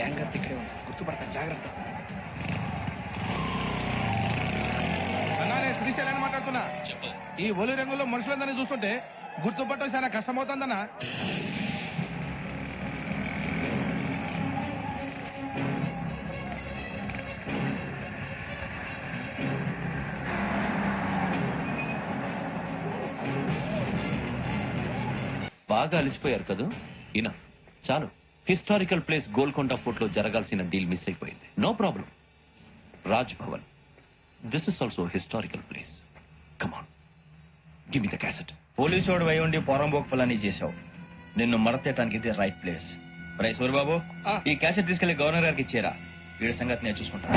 Gang అంతా ఇక్కడే ఉంది, గుర్తుపడతా, జాగ్రత్త. అన్నా నేను శ్రీశైలాన్ని మాట్లాడుతున్నా. ఈ ఒలి రంగులో మనుషులందరినీ చూస్తుంటే గుర్తుపట్టడం చాలా కష్టమవుతుందన్నా. బాగా అలిసిపోయారు కదా, ఇనఫ్, చాలు. హిస్టారికల్ ప్లేస్ గోల్కొండ ఫోర్ట్ లో జరగాల్సిన డీల్ మిస్ అయిపోయింది. No problem. Raj Bhavan, this is also historical place. Come on, give me the cassette. పోలీసోడు వై ఉండి పొరంబోకు చేసావు. నిన్ను మడతేయటానికి ఇది రైట్ ప్లేస్. సూరిబాబు, ఈ క్యాసెట్ తీసుకెళ్లి గవర్నర్ గారికి ఇచ్చేరా. వీడి సంగతి నేను చూసుకుంటా.